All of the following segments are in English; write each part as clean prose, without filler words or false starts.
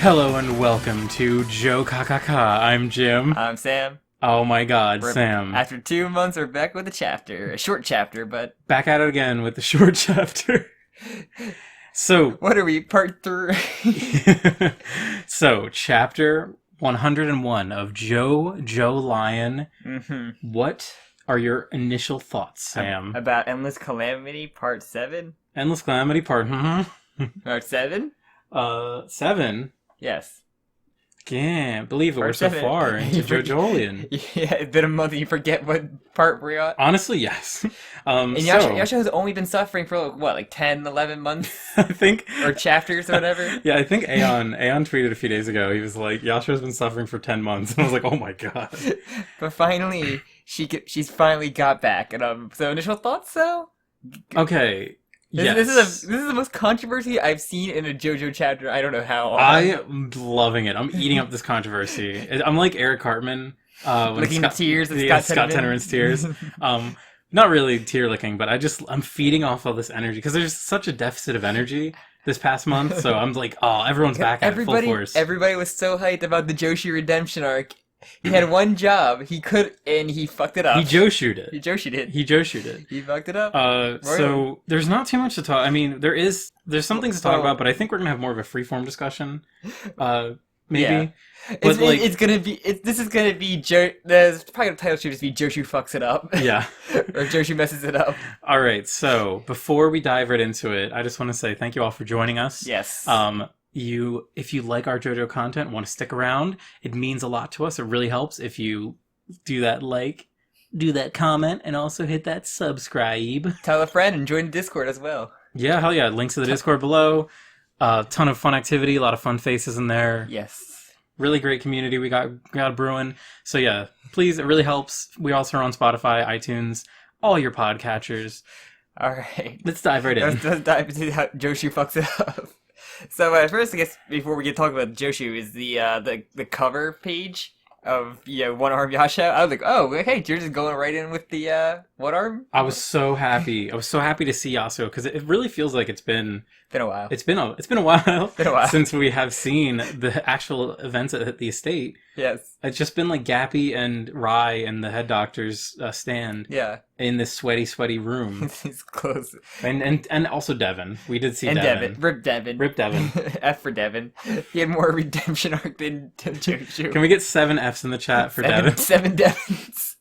Hello and welcome to Jokakaka. I'm Jim. I'm Sam. Oh my god, Sam. After 2 months, we're back with a short chapter, but... Back at it again with the short chapter. So... What are we, part 3? So, chapter 101 of JoJolion. Mm-hmm. What are your initial thoughts, Sam? About Endless Calamity, part 7? Endless Calamity part... Part 7? 7? Yes. Can't believe it. We're so 7. far into JoJolion. Yeah, it's been a month and you forget what part we're on. Honestly, yes. And Yasha has only been suffering for, like 10, 11 months? I think... Or chapters or whatever? Yeah, I think Aeon tweeted a few days ago. He was like, Yasha's been suffering for 10 months. And I was like, oh my god. But finally, she's finally got back. And so initial thoughts, though? Okay. Yes. This is the most controversy I've seen in a JoJo chapter. I don't know how. I'm loving it. I'm eating up this controversy. I'm like Eric Cartman. Licking the tears of Scott Tenorman's tears. Not really tear licking, but I'm feeding off all this energy because there's such a deficit of energy this past month. So I'm like, oh, everyone's back at full force. Everybody was so hyped about the Joshu redemption arc. He had one job. He could, and he fucked it up. He Joshu'd it. He Joshu'd it. He fucked it up. So there's not too much to talk. I mean, there's some things to talk about, but I think we're gonna have more of a freeform discussion. Maybe. Yeah. But it's gonna be. This is gonna be. The probably the title should just be Joshu fucks it up. Yeah. Or Joshu messes it up. All right. So before we dive right into it, I just want to say thank you all for joining us. Yes. If you like our JoJo content, want to stick around, it means a lot to us. It really helps if you do that comment, and also hit that subscribe. Tell a friend and join the Discord as well. Yeah, hell yeah. Links to the Discord below. Ton of fun activity, a lot of fun faces in there. Yes. Really great community we got brewing. So yeah, please, it really helps. We also are on Spotify, iTunes, all your podcatchers. All right. Let's dive right in. Let's dive into how Joshu fucks it up. So first, I guess before we get talking about Joshu, is the cover page of One Arm Yasha. I was like, oh, hey, you're just going right in with the one arm. I was so happy. I was so happy to see Yasuo because it really feels like it's been a while. It's been a while since we have seen the actual events at the estate. Yes, it's just been like Gappy and Rai and the head doctor's stand. Yeah, in this sweaty room. He's close. And also Devin. We did see Devin. Rip Devin. F for Devin. He had more redemption arc than Joshu. Can we get 7 Fs in the chat for Devin? 7 Devins.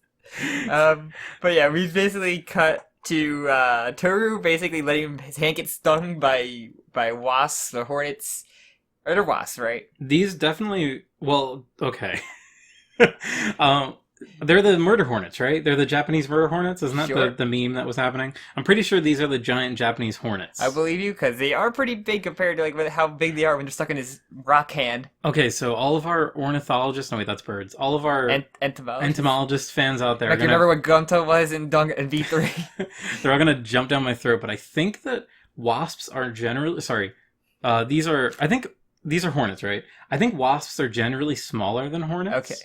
But yeah, we basically cut to Toru basically letting his hand get stung by wasps or hornets. Or they're wasps, right? These definitely... Well, okay. They're the murder hornets, right? They're the Japanese murder hornets? Isn't that the meme that was happening? I'm pretty sure these are the giant Japanese hornets. I believe you, because they are pretty big compared to like how big they are when they're stuck in his rock hand. Okay, so all of our ornithologists... No, wait, that's birds. All of our entomologist fans out there... Like, you remember what Gunto was in V3? They're all going to jump down my throat, but I think that wasps are generally... Sorry. These are hornets, right? I think wasps are generally smaller than hornets. Okay.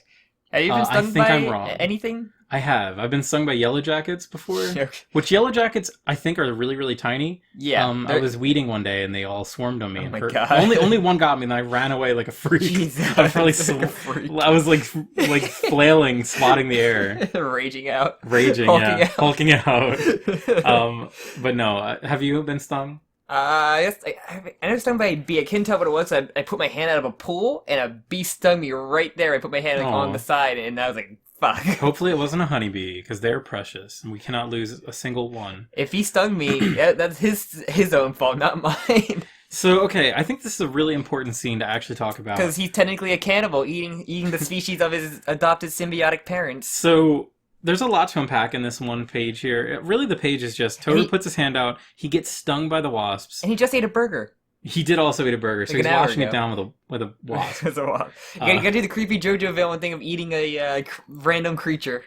Have you been stung by I'm wrong. anything? I have. I've been stung by yellow jackets before. Okay. Which yellow jackets I think are really, really tiny. Yeah. I was weeding one day and they all swarmed on me. Oh my god. Only one got me and I ran away like a freak. Jesus, I was like flailing, swatting the air. Raging out. Hulking out. But no, have you been stung? I was stung by a bee. I couldn't tell what it was. So I put my hand out of a pool, and a bee stung me right there. I put my hand on the side, and I was like, fuck. Hopefully it wasn't a honeybee, because they're precious, and we cannot lose a single one. If he stung me, that's his own fault, not mine. So, okay, I think this is a really important scene to actually talk about. Because he's technically a cannibal, eating the species of his adopted symbiotic parents. So... There's a lot to unpack in this one page here. Really, the page is just Toru puts his hand out, he gets stung by the wasps. And he just ate a burger. He did also eat a burger, so he's washing it down with a wasp. It's a wasp. You gotta do the creepy JoJo villain thing of eating a random creature.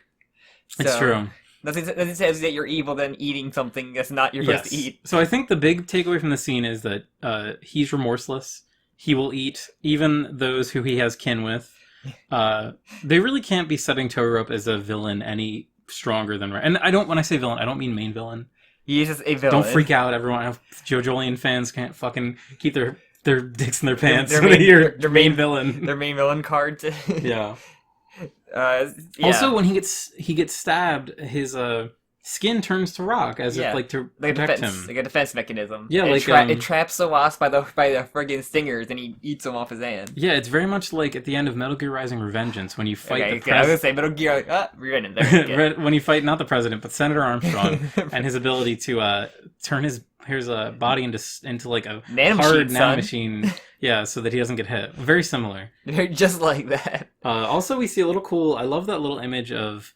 So, it's true. Nothing says that you're evil than eating something that's not you're supposed to eat. So I think the big takeaway from the scene is that he's remorseless. He will eat even those who he has kin with. They really can't be setting Toru up as a villain any stronger than... And when I say villain, I don't mean main villain. He is just a villain. Don't freak out, everyone. JoJolion fans can't fucking keep their their dicks in their pants. their When main- they hear their main main- villain. Their main villain card. Yeah. Yeah. Also, when he gets stabbed, his skin turns to rock as if Yeah. to like a protect defense, him. like a defense mechanism. Yeah, And like, it traps the wasp by the friggin' stingers, and he eats them off his hand. Yeah, it's very much like at the end of Metal Gear Rising: Revengeance when you fight Okay, the okay, I was gonna president. say Metal Gear. We're in there. When you fight not the president but Senator Armstrong and his ability to turn his body into like a hard nanomachine. Yeah, so that he doesn't get hit. Very similar. They're just like that. Also, we see a little cool. I love that little image of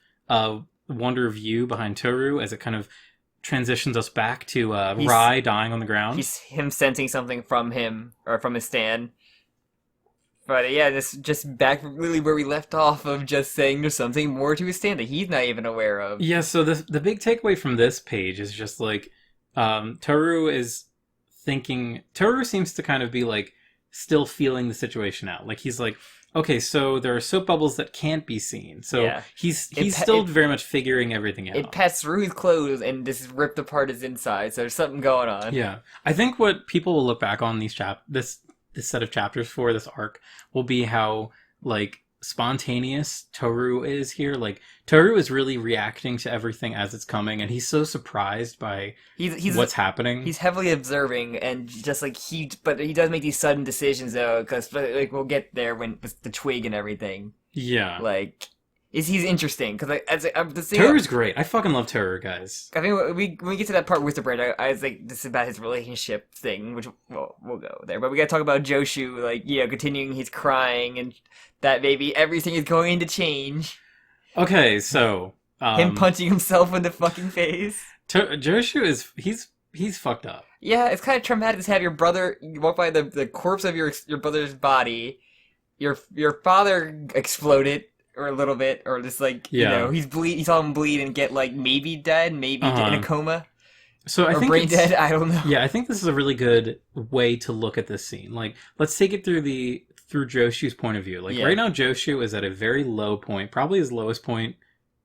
Wonder View behind Toru as it kind of transitions us back to Rai dying on the ground. He's him sensing something from him or from his stand. But yeah, this just back really where we left off of just saying there's something more to his stand that he's not even aware of. Yeah. So the big takeaway from this page is just like Toru is thinking. Toru seems to kind of be like still feeling the situation out. Like he's like, okay, so there are soap bubbles that can't be seen. So Yeah. he's still very much figuring everything out. It passed through his clothes and just ripped apart his inside. So there's something going on. Yeah, I think what people will look back on this set of chapters for this arc will be how like spontaneous Toru is here. Like Toru is really reacting to everything as it's coming, and he's so surprised by He's what's happening. He's heavily observing, and just like but he does make these sudden decisions though, because like we'll get there when with the twig and everything. Yeah, Like, he's interesting because the thing. Toru's great. I fucking love Toru, guys. I think when we get to that part with the bread, I was like, this is about his relationship thing, which we'll go there. But we gotta talk about Joshu, like, continuing his crying, and that maybe everything is going to change. Okay, so Him punching himself in the fucking face. Joshu is he's fucked up. Yeah, it's kind of traumatic to have your brother you walk by the corpse of your brother's body. Your father exploded. Or a little bit, or just like you know, he saw him bleed and get like maybe dead, maybe in a coma, so I think brain dead. I don't know. Yeah, I think this is a really good way to look at this scene. Like, let's take it through Joshu's point of view. Like right now, Joshu is at a very low point, probably his lowest point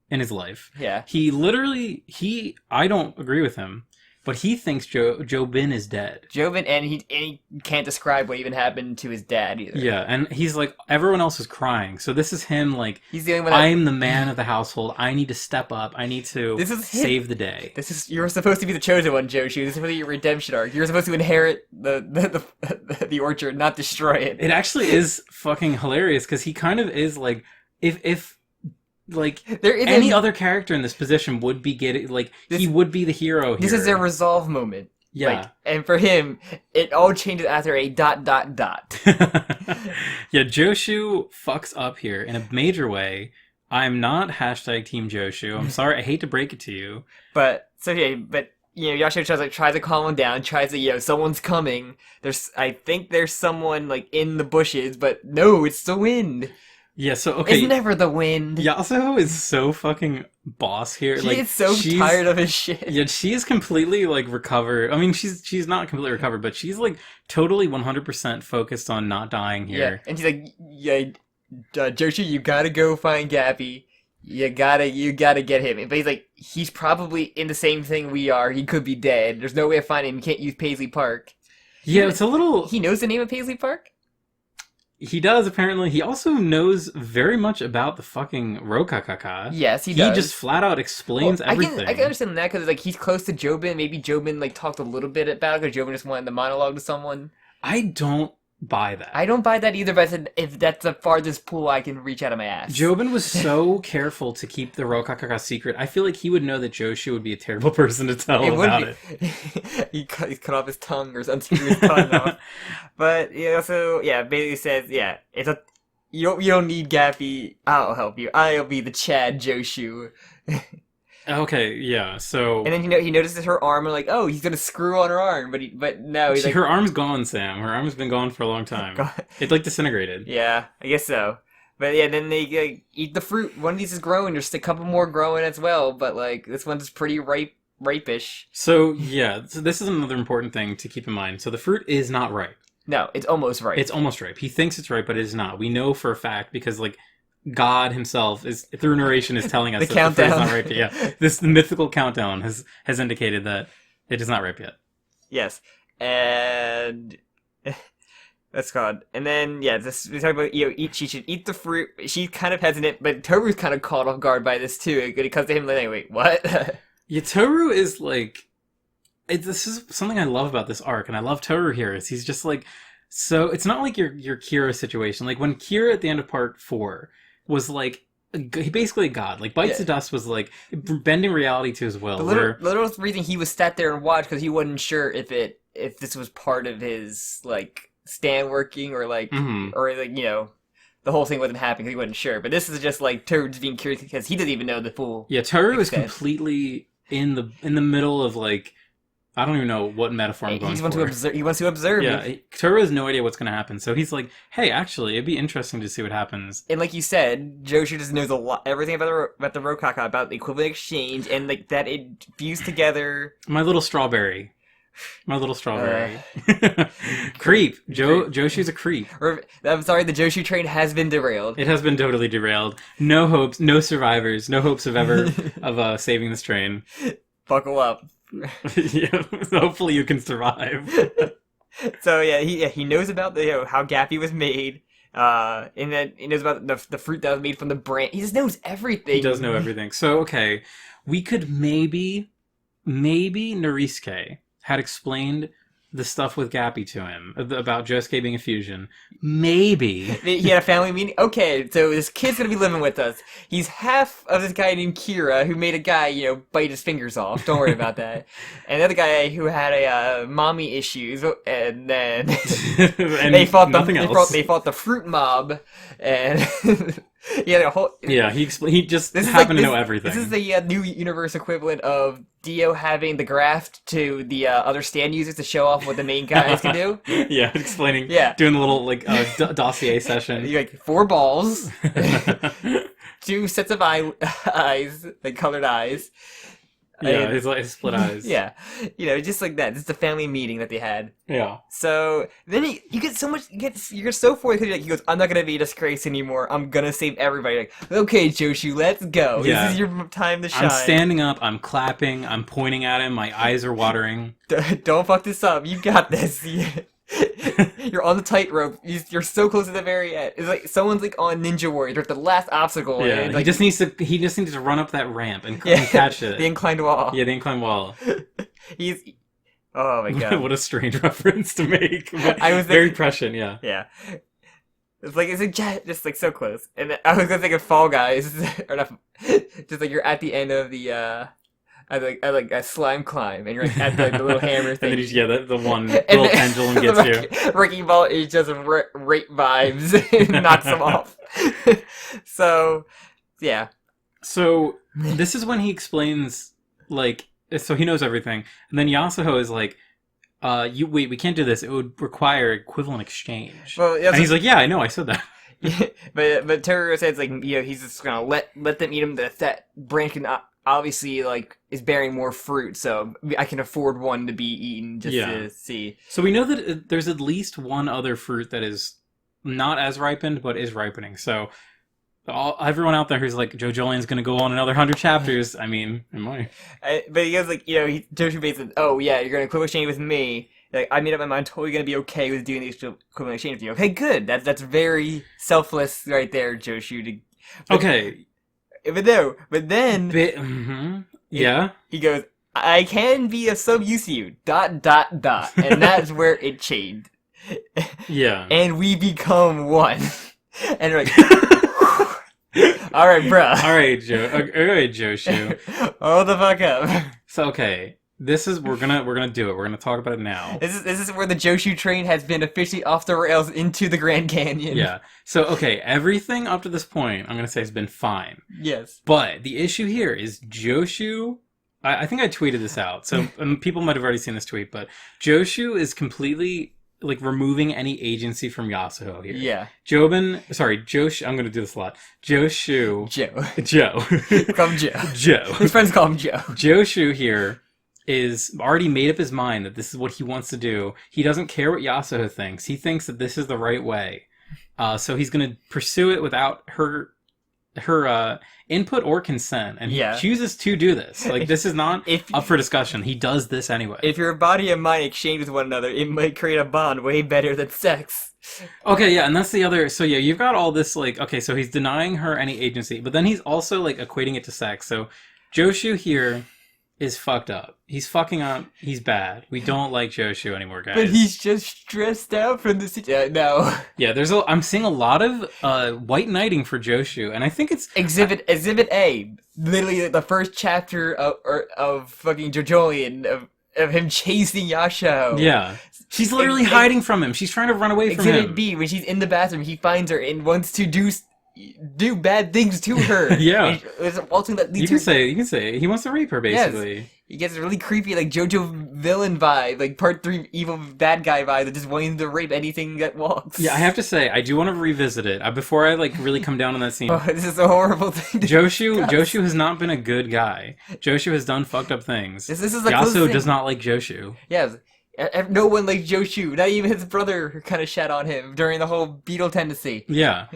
in his life. Yeah, I don't agree with him, but he thinks Jobin is dead. Jobin, and he can't describe what even happened to his dad either. Yeah, and he's like, everyone else is crying, so this is him like, he's the only one I'm the man of the household. I need to step up. I need to save the day. You're supposed to be the chosen one, Joshu. This is your redemption arc. You're supposed to inherit the orchard, not destroy it. It actually is fucking hilarious because he kind of is like, if like any other character in this position would be getting like he would be the hero here. This is their resolve moment. Yeah. Like, and for him, it all changes after a ... Yeah, Joshu fucks up here in a major way. I'm not hashtag Team Joshu. I'm sorry, I hate to break it to you. But Yasuo tries to calm him down, tries to, someone's coming. I think there's someone like in the bushes, but no, it's the wind. Yeah, so okay. It's never the wind. Yasuo is so fucking boss here. She is so tired of his shit. Yeah, she is completely like recovered. I mean, she's not completely recovered, but she's like totally 100% focused on not dying here. Yeah, and she's like, Joshu, you gotta go find Gappy. You gotta get him. But he's like, he's probably in the same thing we are. He could be dead. There's no way of finding him. You can't use Paisley Park. Yeah, it's a little. He knows the name of Paisley Park? He does, apparently. He also knows very much about the fucking Jokakaka. Yes, he does. He just flat out explains everything. I can understand that because like he's close to Jobin. Maybe Jobin like talked a little bit about it because Jobin just wanted the monologue to someone. I don't buy that. I don't buy that either, but I said if that's the farthest pool I can reach out of my ass. Jobin was so careful to keep the Jokakaka secret. I feel like he would know that Joshu would be a terrible person to tell about it. He cut off his tongue or something. His tongue off. But basically says it's you don't need Gappy. I'll help you. I'll be the Chad Joshu. Okay, yeah. So and then he notices her arm and like, oh, he's gonna screw on her arm, but no, he's like, her arm's gone, Sam. Her arm's been gone for a long time. It like disintegrated. Yeah, I guess so. But yeah, then they eat the fruit. One of these is growing. There's a couple more growing as well, but like this one's pretty ripe-ish. So yeah, so this is another important thing to keep in mind. So the fruit is not ripe. No, it's almost ripe. It's almost ripe. He thinks it's ripe, but it is not. We know for a fact because like God himself is through narration is telling us the that the fruit is countdown. not ripe yet. Yeah, this mythical countdown has indicated that it is not ripe yet. Yes, and That's called. And then we talk about she should eat the fruit. She's kind of hesitant, but Toru's kind of caught off guard by this too. It comes to him like, wait, what? Yeah, Toru is like, this is something I love about this arc, and I love Toru here. Is he's just like, so it's not like your Kira situation. Like when Kira at the end of part 4 was like, he basically a god. Like Bites of Dust was like bending reality to his will. The literal reason he was sat there and watched because he wasn't sure if this was part of his like stand working or like or like the whole thing wasn't happening because he wasn't sure. But this is just like Toru just being curious because he doesn't even know the full. Yeah, Toru is completely in the middle of like, I don't even know what metaphor I'm going for. He wants to observe. Yeah, Toru has no idea what's going to happen, so he's like, "Hey, actually, it'd be interesting to see what happens." And like you said, Joshu just knows everything about the Rokaka, about the equivalent exchange, and like that it fused together. My little strawberry. Creep. Joshu's a creep. I'm sorry, the Joshu train has been derailed. It has been totally derailed. No hopes, no survivors, no hopes of saving this train. Buckle up. Yeah, hopefully you can survive. So he knows about how Gappy was made. And then he knows about the fruit that was made from the branch. He just knows everything. He does know everything. So okay, we could maybe Norisuke had explained the stuff with Gappy to him about Josuke being a fusion. Maybe he had a family meeting. Okay, so this kid's gonna be living with us. He's half of this guy named Kira who made a guy bite his fingers off. Don't worry about that. And the other guy who had a mommy issues, and then and they fought they fought the fruit mob, and he had a whole. Yeah, he just happened to know everything. This is the new universe equivalent of Dio having the graft to the other stand users to show off what the main guys can do. Yeah, explaining. Yeah, doing the little like dossier session. Like 4 balls, 2 sets of eyes, like colored eyes. Yeah, his split eyes. Yeah, just like that. This is the family meeting that they had. Yeah. So then you get so much. You're so forward because he goes, "I'm not gonna be a disgrace anymore. I'm gonna save everybody." Like, okay, Joshu, let's go. Yeah. This is your time to shine. I'm standing up. I'm clapping. I'm pointing at him. My eyes are watering. Don't fuck this up. You got this. You're on the tightrope. You're so close to the very end. It's like someone's like on Ninja Warrior. They're at the last obstacle. Yeah, and, like, he just needs to run up that ramp and catch it. The inclined wall. Yeah, the inclined wall. Oh my god. What a strange reference to make. I was very prescient. Yeah. Yeah. It's like just like so close. And I was gonna think of Fall Guys, or not, just like you're at the end of the I like a slime climb, and you're like at the little hammer thing. And then the one little pendulum gets you. Wrecking Ball is just rape vibes and knocks them off. So, yeah. So this is when he explains, like, so he knows everything, and then Yasuho is like, we can't do this. It would require equivalent exchange. Well, and he's like, yeah, I know, I said that. but Toru says like he's just gonna let them eat him. That branch can obviously like is bearing more fruit, so I can afford one to be eaten just to see. So we know that there's at least one other fruit that is not as ripened but is ripening. So everyone out there who's like JoJolion's gonna go on another 100 chapters. I mean, am I? But he goes like Joshu basically, oh yeah, you're gonna equivalent exchange with me. Like, I made up my mind, totally gonna be okay with doing the equivalent exchange with you. Okay, good. That's very selfless right there, Joshu. Okay. But then... Yeah? He goes, I can be of some use to you, ... And that's where it changed. Yeah. And we become one. And we're like... Alright, bruh. Alright, Joshu. Hold the fuck up. So, okay. We're gonna do it. We're gonna talk about it now. This is where the Joshu train has been officially off the rails into the Grand Canyon. Yeah. So okay, everything up to this point, I'm gonna say has been fine. Yes. But the issue here is Joshu. I think I tweeted this out, so people might have already seen this tweet. But Joshu is completely like removing any agency from Yasuho here. Yeah. Joshu. I'm gonna do this a lot. Joe. Call him Joe. Joe. His friends call him Joe. Joshu here is already made up his mind that this is what he wants to do. He doesn't care what Yasuho thinks. He thinks that this is the right way. So he's going to pursue it without her input or consent. And he chooses to do this. Like, this is not up for discussion. He does this anyway. If your body and mind exchange with one another, it might create a bond way better than sex. Okay, yeah, and that's the other. So yeah, you've got all this like. Okay, so he's denying her any agency, but then he's also like equating it to sex. So Joshu here is fucked up. He's fucking up. He's bad. We don't like Joshu anymore, guys. But he's just stressed out from the situation. No. Yeah, I'm seeing a lot of white knighting for Joshu, and I think it's Exhibit A. Literally the first chapter of fucking JoJolion of him chasing Yasho. Yeah. She's literally hiding from him. She's trying to run away from him. Exhibit B, when she's in the bathroom, he finds her and wants to do bad things to her. Yeah. That You can say he wants to rape her, basically. Yes. He gets a really creepy, like, JoJo villain vibe, like, part 3 evil bad guy vibe that just wanting to rape anything that walks. Yeah, I have to say, I do want to revisit it. Before I, like, really come down on that scene. Oh, this is a horrible thing to Joshu has not been a good guy. Joshu has done fucked up things. This is like Yasuo does not like Joshu. Yes. No one likes Joshu. Not even his brother kind of shat on him during the whole beetle tendency. Yeah.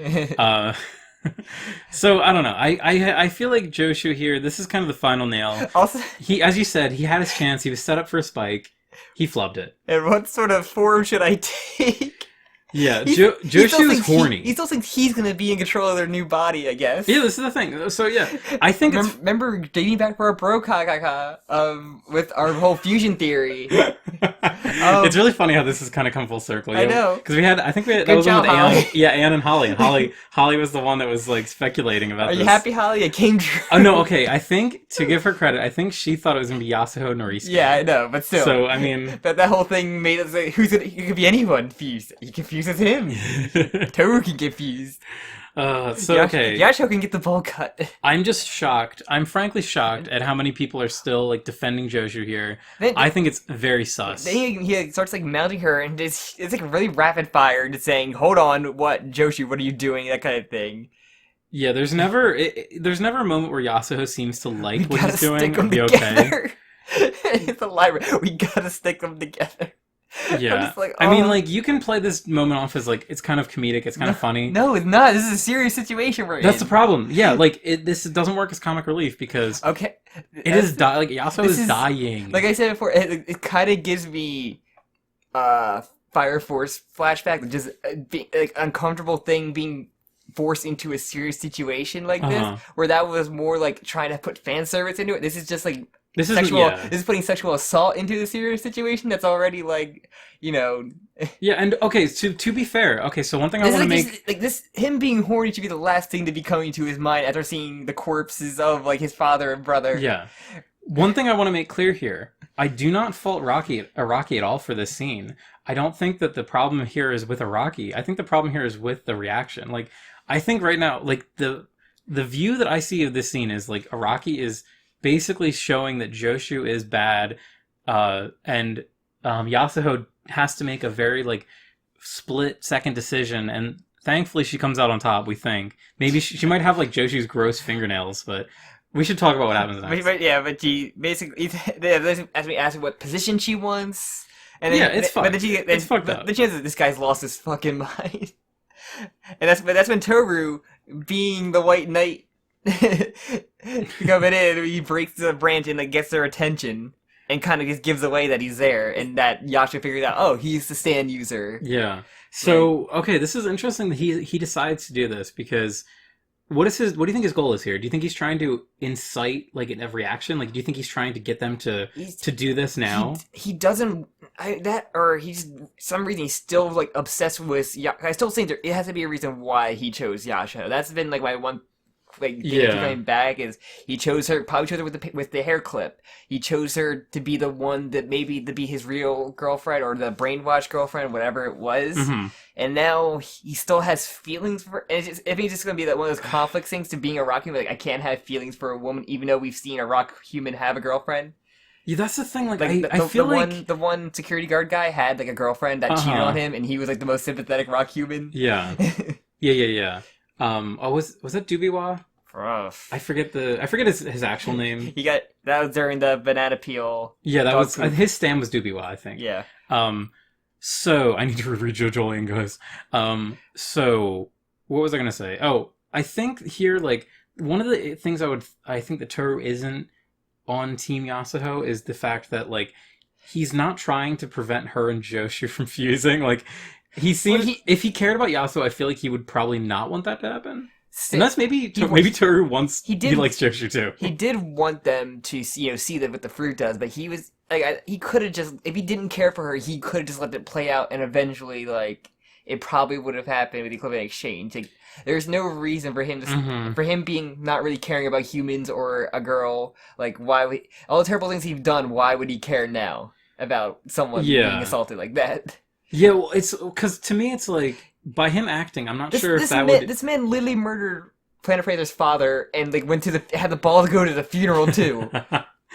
So I don't know. I feel like Joshu here. This is kind of the final nail. Also, he, as you said, he had his chance. He was set up for a spike. He flubbed it. And what sort of form should I take? Yeah, Joshu is horny. He still thinks he's gonna be in control of their new body, I guess. Yeah, this is the thing. So yeah, I think remember dating back for our Jokakaka, with our whole fusion theory. It's really funny how this has kind of come full circle. I know, because that was one with Anne. Yeah, Anne and Holly. And Holly was the one that was like speculating about this. Are you happy, Holly? It came true. Oh no, okay. I think, to give her credit, I think she thought it was gonna be Yasuo Norisuke. Yeah, I know, but still. So I mean, that whole thing made us like, it could be anyone fused. He confuses him. Toru can get fused. Okay. Yasho can get the bowl cut. I'm just shocked. I'm frankly shocked at how many people are still like defending Joshu here. I think it's very sus. Then he starts like mounting her, and it's like really rapid fire, just saying, "Hold on, what, Joshu? What are you doing?" That kind of thing. Yeah, there's never a moment where Yasuo seems to like what he's doing and be okay. It's a library. We gotta stick them together. Yeah, like, oh. I mean, like, you can play this moment off as like it's kind of comedic, it's kind of funny. No, it's not. This is a serious situation we're in. That's the problem. Yeah, like this doesn't work as comic relief because Yasuo is dying. Like I said before, it kind of gives me Fire Force flashback, just being like uncomfortable thing being forced into a serious situation like this, where that was more like trying to put fan service into it. This is just like. This is putting sexual assault into the serious situation that's already like, Yeah, and okay, to be fair, okay, so one thing I want to make him being horny should be the last thing to be coming to his mind after seeing the corpses of like his father and brother. Yeah. One thing I want to make clear here, I do not fault Araki at all for this scene. I don't think that the problem here is with Araki. I think the problem here is with the reaction. Like, I think right now, like the view that I see of this scene is like Araki is basically showing that Joshu is bad, and Yasuo has to make a very like split-second decision, and thankfully she comes out on top. We think maybe she might have like Joshu's gross fingernails, but we should talk about what happens next. But she basically asked what position she wants, and then, it's fucked. It's fucked up. The chance that this guy's lost his fucking mind, and that's when Toru, being the White Knight. Coming in, he breaks the branch and like gets their attention and kind of just gives away that he's there, and that Yasha figured out, oh, he's the stand user. Yeah. So okay, this is interesting that he decides to do this because what do you think his goal is here? Do you think he's trying to incite like a reaction? Like, do you think he's trying to get them to do this now? He doesn't. He's some reason he's still like obsessed with. I still think it has to be a reason why he chose Yasha. That's been like my one. Going back is he chose her with the hair clip. He chose her to be the one that maybe to be his real girlfriend or the brainwashed girlfriend, whatever it was. Mm-hmm. And now he still has feelings for her. And if he's just gonna be that one of those conflict things to being a rock human, like I can't have feelings for a woman, even though we've seen a rock human have a girlfriend. Yeah, that's the thing. Like I feel like the one security guard guy had like a girlfriend that cheated on him, and he was like the most sympathetic rock human. Yeah. Yeah. Was that Dubiwa? Rough. I forget his actual name. That was during the banana peel. Yeah, that was his stand was Dubiwa, I think. Yeah. So I need to reread JoJolion, guys. So what was I gonna say? Oh, I think here like one of the things I think that Toru isn't on Team Yasuo is the fact that like he's not trying to prevent her and Joshu from fusing. Like He seems Well, if he cared about Yasuo, I feel like he would probably not want that to happen. Sti- Unless maybe Toru wants he he did- likes Joshu too. He did want them to, see that what the fruit does, but he was he could have just, if he didn't care for her, he could have just let it play out, and eventually, like, it probably would have happened with the equivalent exchange. Like, there's no reason for him to, for him being not really caring about humans or a girl. Like, why would all the terrible things he's done? Why would he care now about someone being assaulted like that? Yeah, well, it's because to me, it's like by him acting, I'm not sure if that would. This man literally murdered Planet Prather's father, and like had the ball to go to the funeral too.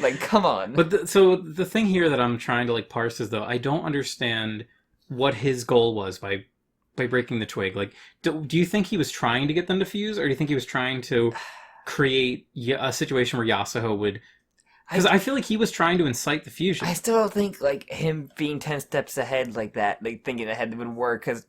Like, come on. But so the thing here that I'm trying to like parse is though I don't understand what his goal was by breaking the twig. Like, do you think he was trying to get them to fuse, or do you think he was trying to create a situation where Yasuo would? Because I feel like he was trying to incite the fusion. I still don't think like him being 10 steps ahead like that, like thinking ahead would work. Because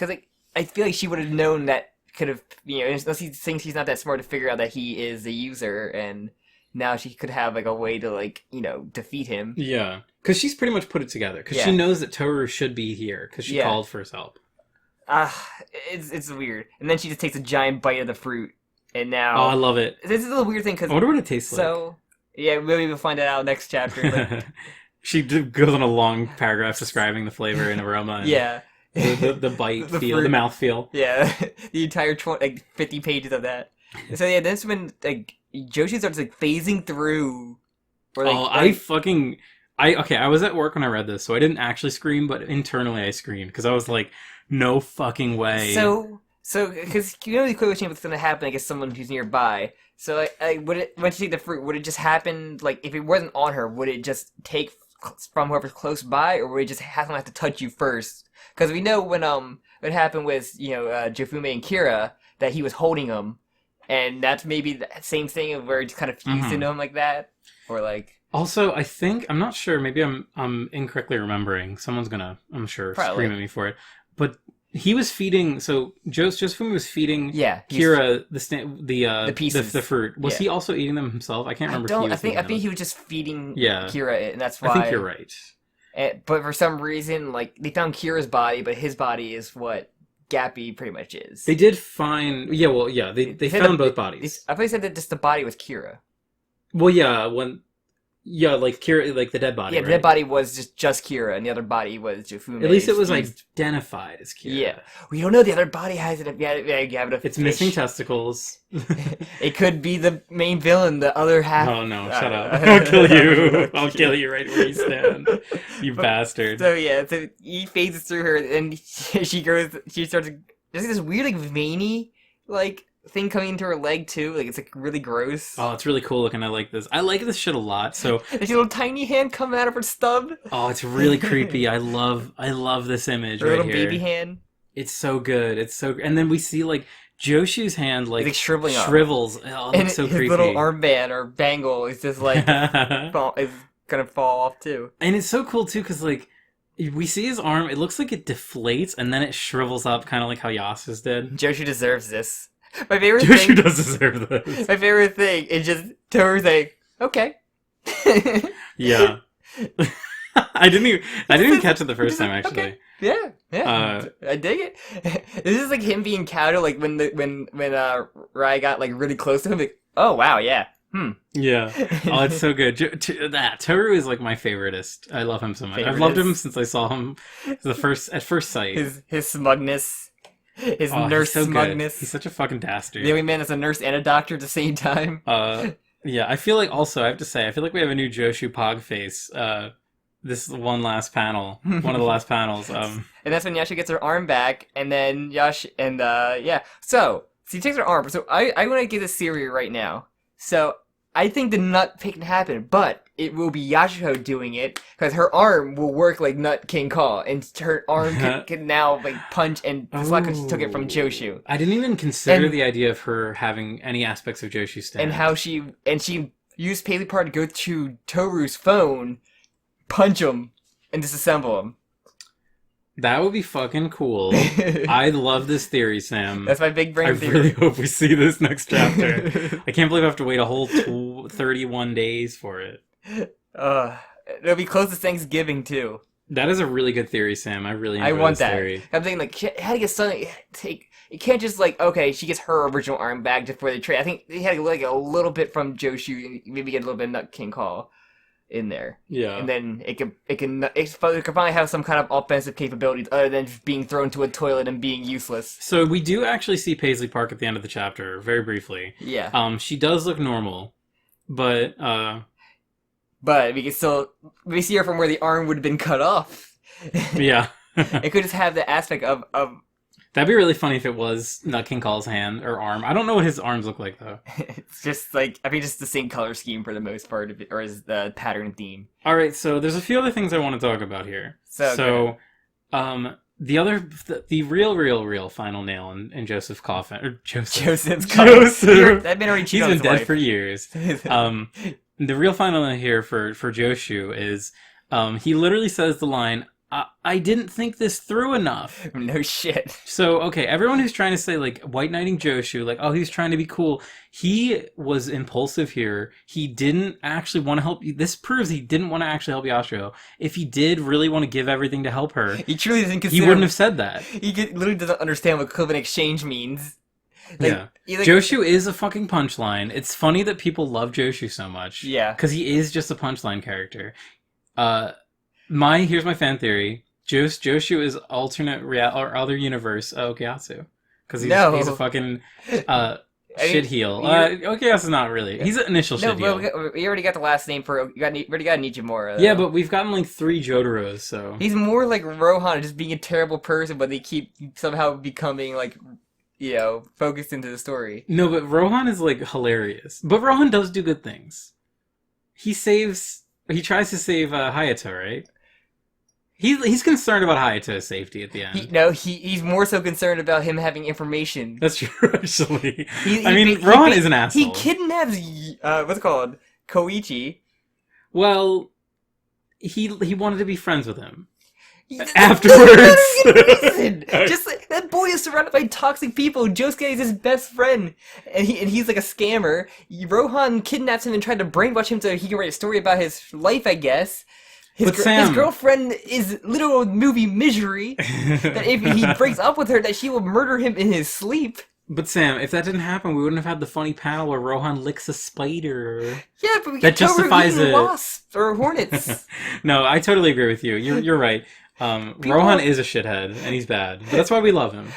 like I feel like she would have known that could have unless he thinks he's not that smart to figure out that he is a user and. Now she could have like a way to like defeat him. Yeah, because she's pretty much put it together. Because she knows that Toru should be here because she called for his help. It's weird. And then she just takes a giant bite of the fruit, and now I love it. This is a weird thing because I wonder what it tastes like. So yeah, maybe we'll find that out next chapter. But... she goes on a long paragraph describing the flavor and aroma. And the bite feel, fruit. The mouth feel. Yeah, the entire 50 pages of that. So yeah, that's when like. Joshi starts like phasing through. Or, like, I was at work when I read this, so I didn't actually scream, but internally I screamed because I was like, no fucking way. So because the equivalent what's going to happen, I guess someone who's nearby. So when she take the fruit, would it just happen like if it wasn't on her, would it just take from whoever's close by, or would it just have to touch you first? Because we know when what happened with Jofume and Kira that he was holding them. And that's maybe the same thing where it just kind of fused into him like that, or like. Also, I think I'm not sure. Maybe I'm incorrectly remembering. Someone's gonna, I'm sure, scream at me for it. But he was feeding. So Josephine was feeding. Kira the pieces, the fruit. Was he also eating them himself? I can't remember. I think he was just feeding. Kira it, and that's why. I think you're right. But for some reason, like they found Kira's body, but his body is what. Gappy pretty much is. They did find... they found both bodies. I thought they said that just the body was Kira. Well, yeah, like Kira, like the dead body, Yeah, the dead body was just Kira, and the other body was Jofume. At least it was identified as Kira. Yeah. We don't know the other body has it. It's missing testicles. It could be the main villain, the other half. Oh, no, shut up. I'll kill you. I'll kill you right where you stand. You bastard. So, yeah, so he phases through her, and she starts... There's this weird, like, veiny, like... thing coming into her leg too, like it's like really gross. Oh, it's really cool looking. I like this. I like this shit a lot. So there's a little tiny hand coming out of her stub. Oh, it's really creepy. I love this image her right little here. Baby hand. It's so good. And then we see like Joshu's hand like shriveling shrivels. Up. Oh, it looks so creepy. His little armband or bangle is just like is gonna fall off too. And it's so cool too because like we see his arm. It looks like it deflates and then it shrivels up, kind of like how Yasu's did. Joshu deserves this. My favorite Joshu thing... does deserve this. My favorite thing is just Toru's like, okay. Yeah. I didn't even catch it the first time, actually. Okay. Yeah. I dig it. This is like him being counted, like when Rai got like really close to him, like, oh wow, yeah. Yeah. Oh, it's so good. Toru is like my favoritist. I love him so much. I've loved him since I saw him at first sight. His smugness. His nurse smugness. He's such a fucking dastard. The only man is a nurse and a doctor at the same time. Yeah, I feel like also, I have to say, I feel like we have a new Joshu Pog face. This is one of the last panels. And that's when Yasha gets her arm back, and then So he takes her arm. So I want to get this theory right now. So I think the nut pick can happen, but it will be Yasuho doing it because her arm will work like Nut King Call, and her arm can now like punch and it's like she took it from Joshu. I didn't even consider the idea of her having any aspects of Joshu's stand. And how she used Paley Part to go to Toru's phone, punch him, and disassemble him. That would be fucking cool. I love this theory, Sam. That's my big brain theory. I really hope we see this next chapter. I can't believe I have to wait a whole 31 days for it. It'll be close to Thanksgiving, too. That is a really good theory, Sam. I really enjoy I want this that. theory. I'm thinking like, how to get something take. It can't just like, okay, she gets her original arm back before they trade. I think they had like a little bit from Joshu, maybe get a little bit of Nut King Call in there. Yeah. And then it can finally have some kind of offensive capabilities other than just being thrown to a toilet and being useless. So we do actually see Paisley Park at the end of the chapter, very briefly. Yeah. She does look normal, but we see her from where the arm would have been cut off. yeah. It could just have the aspect of That'd be really funny if it was Nut King Call's hand or arm. I don't know what his arms look like, though. it's just like, I mean, just the same color scheme for the most part of it, or is the pattern theme. All right, so there's a few other things I want to talk about here. The real final nail in Joseph's coffin, or Joseph's coffin. Joseph. That man already He's cheated on been his dead wife. for years. The real final nail here for Joshu is he literally says the line, I didn't think this through enough. No shit. So, okay, everyone who's trying to say, like, white knighting Joshu, like, oh, he's trying to be cool, he was impulsive here. He didn't actually want to help you. This proves he didn't want to actually help Yasuo. If he did really want to give everything to help her, He truly doesn't consider... he wouldn't have said that. He literally doesn't understand what equivalent exchange means. Like, Yeah. Joshu is a fucking punchline. It's funny that people love Joshu so much. Yeah. Because he is just a punchline character. Here's my fan theory. Joshu is alternate or other universe Okuyasu. Because he's a fucking shit heel. Okuyasu's not really. He's an initial shit heel. No, we already got the last name for... We already got Nichimura, though. Yeah, but we've gotten like 3 Jotaros, so... He's more like Rohan, just being a terrible person, but they keep somehow becoming, like, focused into the story. No, but Rohan is, like, hilarious. But Rohan does do good things. He tries to save Hayato, right? He's concerned about Hayato's safety at the end. He's more so concerned about him having information. That's true, actually. Rohan is an asshole. He kidnaps, what's it called? Koichi. Well, he wanted to be friends with him. Afterwards. Just like, that boy is surrounded by toxic people. Josuke is his best friend, and he's like a scammer. Rohan kidnaps him and tried to brainwash him so he can write a story about his life, I guess. His girlfriend is literal movie misery. That if he breaks up with her, that she will murder him in his sleep. But Sam, if that didn't happen, we wouldn't have had the funny panel where Rohan licks a spider. Yeah, but we that justifies it. Wasps or hornets. No, I totally agree with you. You're right. Rohan is a shithead, and he's bad. But that's why we love him.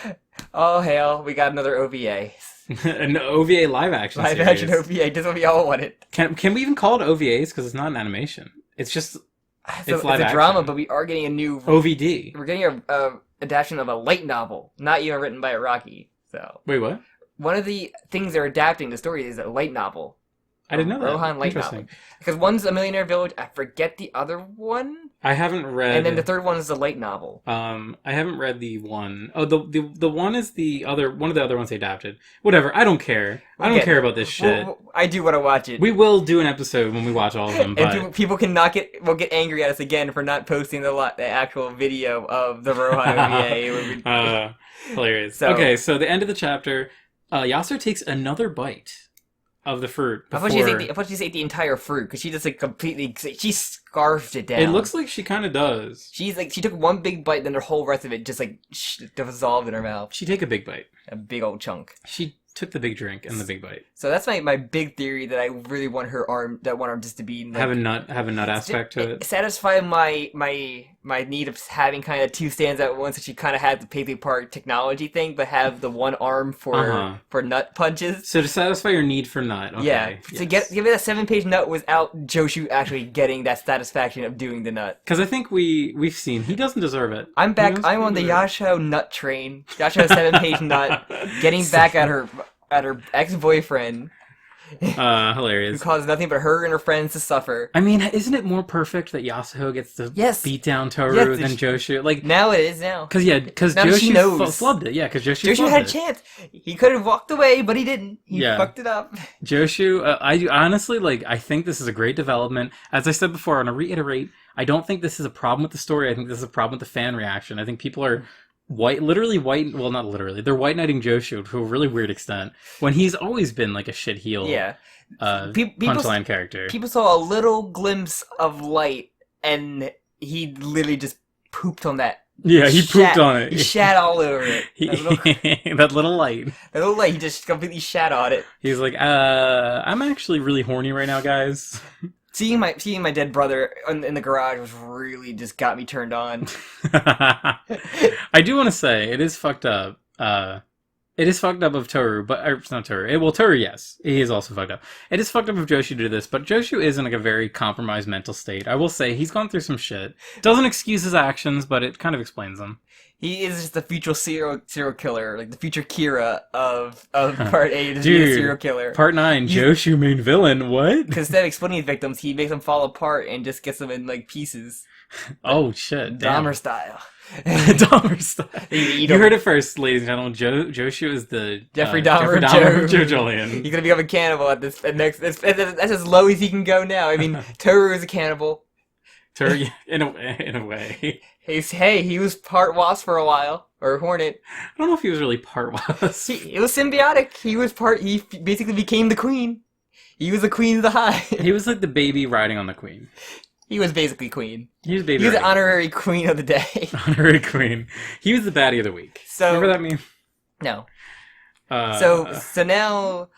Oh, hell, we got another OVA. An OVA live action series. Live action OVA, just what we all wanted. Can we even call it OVAs? Because it's not an animation. It's just... It's a drama, but we are getting a new... OVD. We're getting a adaptation of a light novel, not even written by Araki. So. Wait, what? One of the things they're adapting the story is a light novel. I didn't know that. Rohan light novel. Because one's A Millionaire Village, I forget the other one. I haven't read... And then the third one is a light novel. I haven't read the one... Oh, the one is the other... One of the other ones they adapted. Whatever, I don't care. I don't care about this shit. I do want to watch it. We will do an episode when we watch all of them, but... And people will get angry at us again for not posting the actual video of the Rohan OVA. Hilarious. Okay, so the end of the chapter, Yasser takes another bite of the fruit before... I thought she ate the entire fruit, because she just she scarfed it down. It looks like she kind of does. She took one big bite, then the whole rest of it just dissolved in her mouth. She take a big bite. A big old chunk. She took the big drink and the big bite. So that's my big theory, that I really want that one arm just to be... Like, have a nut aspect to it. Satisfy my need of having kind of 2 stands at once, so she kind of had the Paisley Park technology thing, but have the one arm for nut punches. So to satisfy your need for nut, okay. Yeah, to give it a 7-page nut without Joshu actually getting that satisfaction of doing the nut. Because I think we've seen, he doesn't deserve it. I'm back, I'm on the Yasho nut train. Yasho 7-page nut, getting back at her ex-boyfriend. Hilarious. Who caused nothing but her and her friends to suffer. I mean, isn't it more perfect that Yasuo gets to beat down Toru than Joshu? Like, now it is now. Because Joshu flubbed it. Yeah, because Joshu had a chance. He could have walked away, but he didn't. He fucked it up. Joshu, I honestly, I think this is a great development. As I said before, I want to reiterate, I don't think this is a problem with the story. I think this is a problem with the fan reaction. I think people are... well, not literally. They're white knighting Joshu to a really weird extent when he's always been like a shit heel. Yeah, punchline character. People saw a little glimpse of light, and he literally just pooped on that. Yeah, he pooped on it. He shat all over it. That little light. That little light, he just completely shat on it. He's like, I'm actually really horny right now, guys. Seeing my dead brother in the garage was really just got me turned on. I do want to say, it is fucked up. It is fucked up of Toru, but it's not Toru. Well, Toru, yes, he is also fucked up. It is fucked up of Joshu to do this, but Joshu is in like a very compromised mental state. I will say he's gone through some shit. Doesn't excuse his actions, but it kind of explains them. He is just the future serial killer, like the future Kira of Part 8. Just Dude, be a serial killer. Part 9, Joshu main villain. What? Because instead of explaining his victims, he makes them fall apart and just gets them in like pieces. Oh shit! Damn. Dahmer style. Dahmer style. You heard it first, ladies and gentlemen. Joshu is the Jeffrey Dahmer of JoJolion. He's gonna become a cannibal at this. That's as low as he can go now. I mean, Toru is a cannibal. Toru, in a way. He was part wasp for a while, or hornet. I don't know if he was really part wasp. It was symbiotic. He basically became the queen. He was the queen of the hive. He was like the baby riding on the queen. He was basically queen. He was baby. He was the honorary queen of the day. Honorary queen. He was the baddie of the week. So remember that meme? No. So now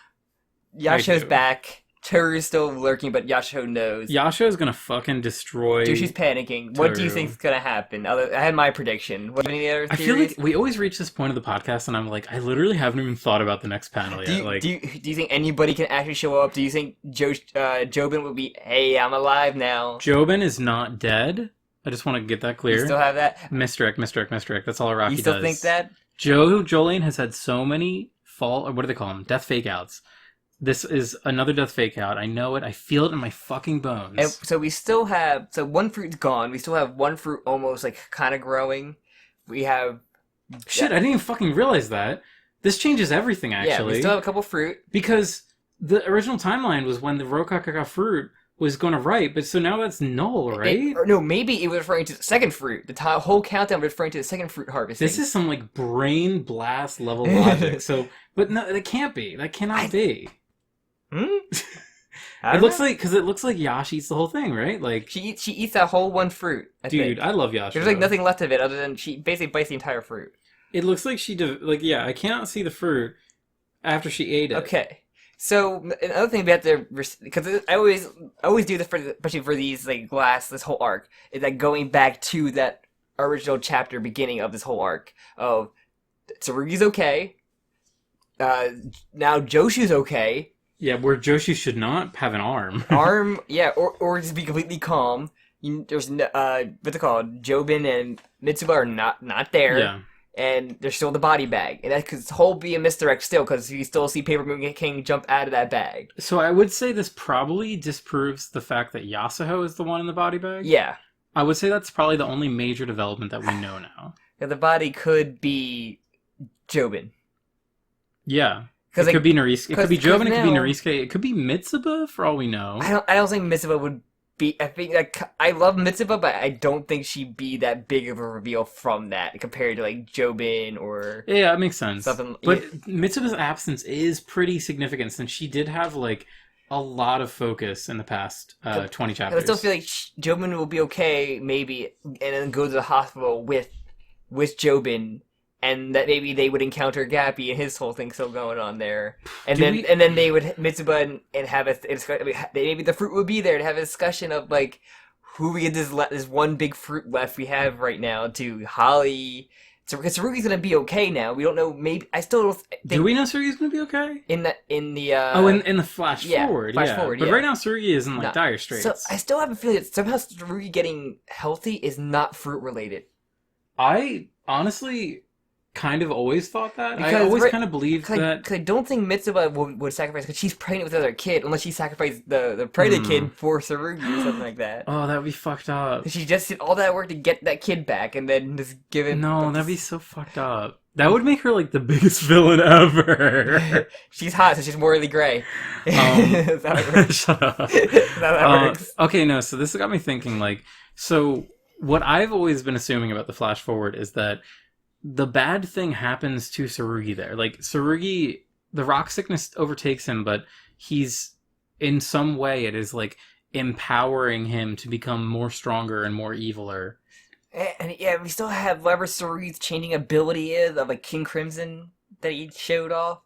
Yasho's back. Toru's still lurking, but Yasho knows. Yasho is gonna fucking destroy. Dude, she's panicking. Toru. What do you think's gonna happen? I had my prediction. What any other theories? I feel like we always reach this point of the podcast, and I'm like, I literally haven't even thought about the next panel yet. Do you think anybody can actually show up? Do you think Jobin will be? Hey, I'm alive now. Jobin is not dead. I just want to get that clear. You still have that? Misdirect. That's all Rocky does. You still think that? JoJolion has had so many what do they call them? Death fake outs. This is another death fake out. I know it. I feel it in my fucking bones. And so we still have... So one fruit's gone. We still have one fruit almost, like, kind of growing. We have... Shit, I didn't even fucking realize that. This changes everything, actually. Yeah, we still have a couple fruit. Because the original timeline was when the Jokakaka fruit was going to ripe, but so now that's null, right? No, maybe it was referring to the second fruit. The whole countdown was referring to the second fruit harvesting. This is some, like, brain blast level logic. But no, that can't be. That cannot be. It looks like Yash eats the whole thing, right? Like she eats that whole one fruit. I love Yash. There's like nothing left of it other than she basically bites the entire fruit. It looks like I cannot see the fruit after she ate it. Okay, so another thing we have to, because I always do this especially for these like this whole arc is like going back to that original chapter beginning of this whole arc of Tsurugi's okay. Now Joshu's okay. Yeah, where Joshu should not have an arm. Yeah, or just be completely calm. There's what's it called? Jobin and Mitsuba are not there. Yeah. And there's still the body bag. And that could whole be a misdirect still, because you still see Paper Moon King jump out of that bag. So I would say this probably disproves the fact that Yasuho is the one in the body bag. Yeah. I would say that's probably the only major development that we know now. Yeah, the body could be Jobin. Yeah. It could be Narisuke. It could be Jobin. It could be Narisuke. It could be Mitsuba, for all we know. I don't think Mitsuba would be. I think I love Mitsuba, but I don't think she'd be that big of a reveal from that compared to like Jobin or. Yeah, it makes sense. Something. But Mitsuba's absence is pretty significant since she did have like a lot of focus in the past 20 chapters. I still feel like Jobin will be okay, maybe, and then go to the hospital with Jobin. And that maybe they would encounter Gappy and his whole thing still going on there, and then they would Mitsuba and have maybe the fruit would be there to have a discussion of like who we get this one big fruit left we have right now to Holly. So because Tsurugi's gonna be okay now, we don't know. Maybe I still don't think. Do we know Tsurugi's gonna be okay? In the in the flash forward, forward. But right now Tsurugi is in like dire straits. So I still have a feeling that somehow Tsurugi getting healthy is not fruit related. I honestly kind of always thought that. Because, I always kind of believed that. Because I don't think Mitsuba would sacrifice, because she's pregnant with another kid, unless she sacrificed the pregnant kid for Tsurugi or something like that. Oh, that would be fucked up. She just did all that work to get that kid back, and then just give it... No, that'd be so fucked up. That would make her like the biggest villain ever. She's hot, so she's morally gray. That's how it works. Shut up. That's how that works. Okay, no, so this got me thinking, like, so what I've always been assuming about the flash forward is that the bad thing happens to Tsurugi there. Like, Tsurugi, the rock sickness overtakes him, but he's, in some way, it is, like, empowering him to become more stronger and more eviler. And yeah, we still have whatever Sori's changing ability is of like King Crimson that he showed off.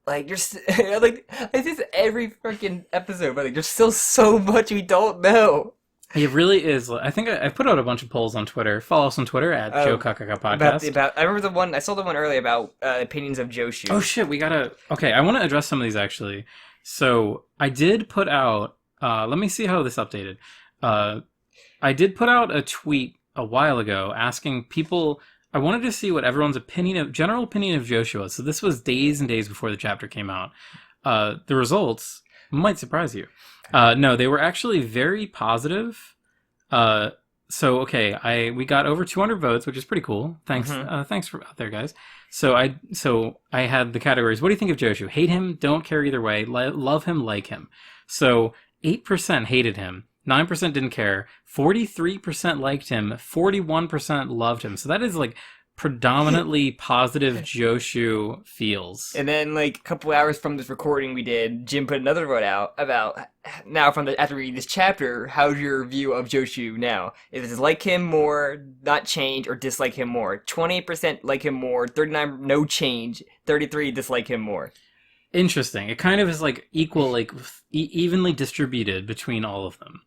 Like, there's like it's just every freaking episode, but like, there's still so much we don't know. It really is. I think I put out a bunch of polls on Twitter. Follow us on Twitter at Jokakaka Podcast. About I remember the one I saw the one earlier about opinions of Joshu. Oh shit, we gotta. Okay, I want to address some of these actually. So I did put out. Let me see how this updated. I did put out a tweet a while ago asking people. I wanted to see what everyone's general opinion of Joshu was. So this was days and days before the chapter came out. The results might surprise you. No, they were actually very positive. We got over 200 votes, which is pretty cool. Thanks, thanks for out there, guys. So I had the categories. What do you think of Joshu? Hate him, don't care either way. Love him, like him. So 8% hated him. 9% didn't care, 43% liked him, 41% loved him. So that is like predominantly positive Joshu feels. And then like a couple hours from this recording we did, Jim put another vote out about now after reading this chapter, how's your view of Joshu now? Is it like him more, not change, or dislike him more? 28% like him more, 39% no change, 33% dislike him more. Interesting. It kind of is like equal, like evenly distributed between all of them.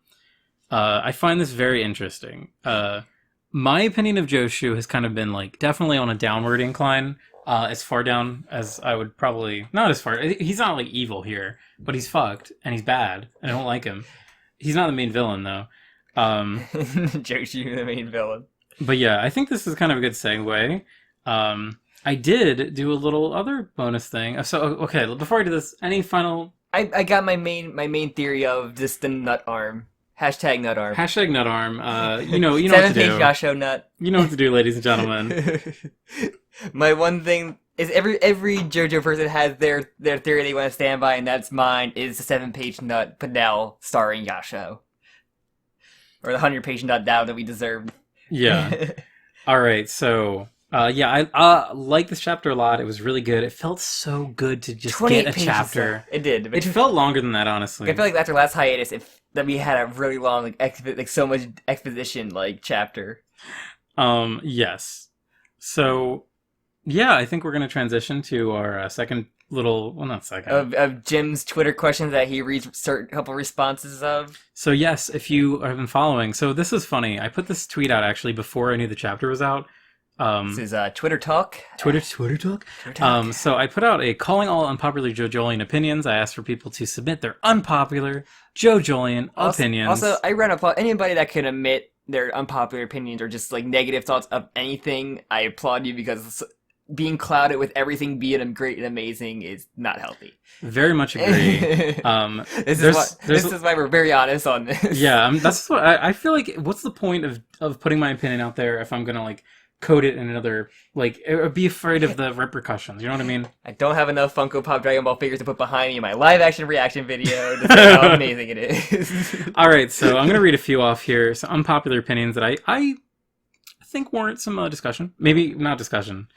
I find this very interesting. My opinion of Joshu has kind of been like definitely on a downward incline. As far down as I would probably not as far. He's not like evil here, but he's fucked and he's bad. And I don't like him. He's not the main villain though. Joshu, the main villain. But yeah, I think this is kind of a good segue. I did do a little other bonus thing. So okay, before I do this, any final? I got my main theory of just the nut arm. Hashtag nut arm. Hashtag nut arm. You know what to do. 7-page Yasho nut. You know what to do, ladies and gentlemen. My one thing is every JoJo person has their theory they want to stand by, and that's mine is the 7-page nut Padel starring Yasho. Or the 100-page nut Dao that we deserved. Yeah. All right, so... I like this chapter a lot. It was really good. It felt so good to just get a chapter. It did. It felt longer than that, honestly. I feel like after last hiatus, that we had a really long, so much exposition, chapter. Yes. So, yeah, I think we're going to transition to our second little, well, not second. Of Jim's Twitter questions that he reads couple responses of. So, yes, if you have been following. So, this is funny. I put this tweet out, actually, before I knew the chapter was out. This is Twitter Talk. Twitter Talk. So I put out a calling all unpopular JoJolion opinions. I asked for people to submit their unpopular JoJolion opinions. Also, I ran applaud anybody that can admit their unpopular opinions or just negative thoughts of anything. I applaud you because being clouded with everything being great and amazing is not healthy. Very much agree. This is why we're very honest on this. Yeah, that's what I feel like. What's the point of putting my opinion out there if I'm gonna code it in another, or be afraid of the repercussions, you know what I mean? I don't have enough Funko Pop Dragon Ball figures to put behind me in my live action reaction video to say how amazing it is. Alright, so I'm going to read a few off here, some unpopular opinions that I think warrant some discussion. Maybe not discussion.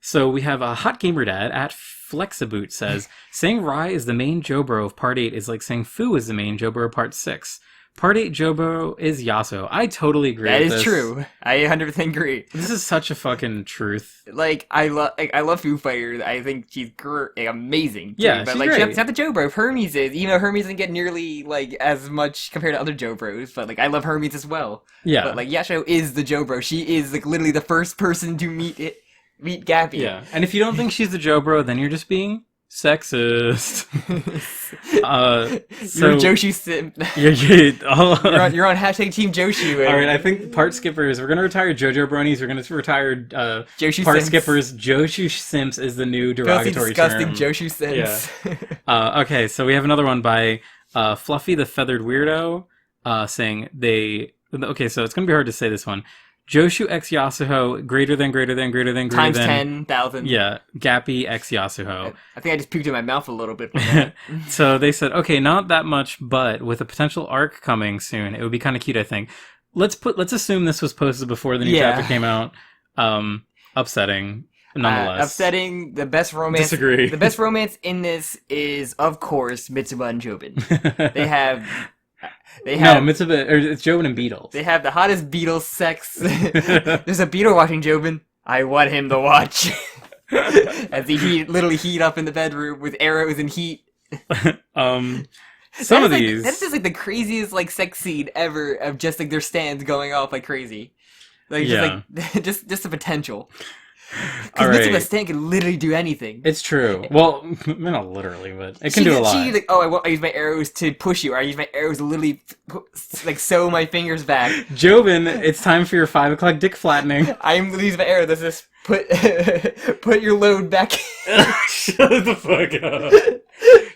So we have a Hot Gamer Dad at Flexiboot says, saying Rai is the main Jobro of Part 8 is like saying Fu is the main Jobro of Part 6. Part 8 Jobo is Yasuo. I totally agree with this. That is true. I 100% agree. This is such a fucking truth. I love Foo Fighters. I think she's amazing. Yeah, but she's great. She's not the Jobro. Hermes is. Even though Hermes doesn't get nearly as much compared to other Jobros, but I love Hermes as well. Yeah. But Yasuo is the Jobro. She is literally the first person to meet Gappy. Yeah. And if you don't think she's the Jobro, then you're just being sexist. You're a Joshu simp. You're on hashtag Team Joshu. All right, I think part skippers. We're gonna retire JoJo Bronies. We're gonna retire Joshu part simps. Skippers. Joshu simps is the new derogatory disgusting term. Joshu simps. Yeah. Okay, so we have another one by Fluffy the Feathered Weirdo, saying they. Okay, so it's gonna be hard to say this one. Joshu x Yasuho greater than times 10,000. Yeah, Gappy x Yasuho. I think I just puked in my mouth a little bit. So they said, okay, not that much, but with a potential arc coming soon, it would be kind of cute. I think. Let's assume this was posted before the new chapter came out. Upsetting, nonetheless. Upsetting. The best romance. Disagree. The best romance in this is, of course, Mitsuba and Jobin. They have They have Mitsubishi, or it's Jobin and Beatles. they have the hottest Beatles sex. There's a Beatle watching Jobin. I want him to watch. As he literally heat up in the bedroom with arrows and heat. Some of these. That's just like the craziest like sex scene ever of just like their stands going off like crazy. Like just the potential. Because Mitsubishi stand can literally do anything. It's true. Well, not literally, but it can do a lot. She's like, I use my arrows to push you, or I use my arrows to literally like sew my fingers back. Jobin, it's time for your 5 o'clock dick flattening. I'm gonna use my arrow to just put your load back. Shut the fuck up.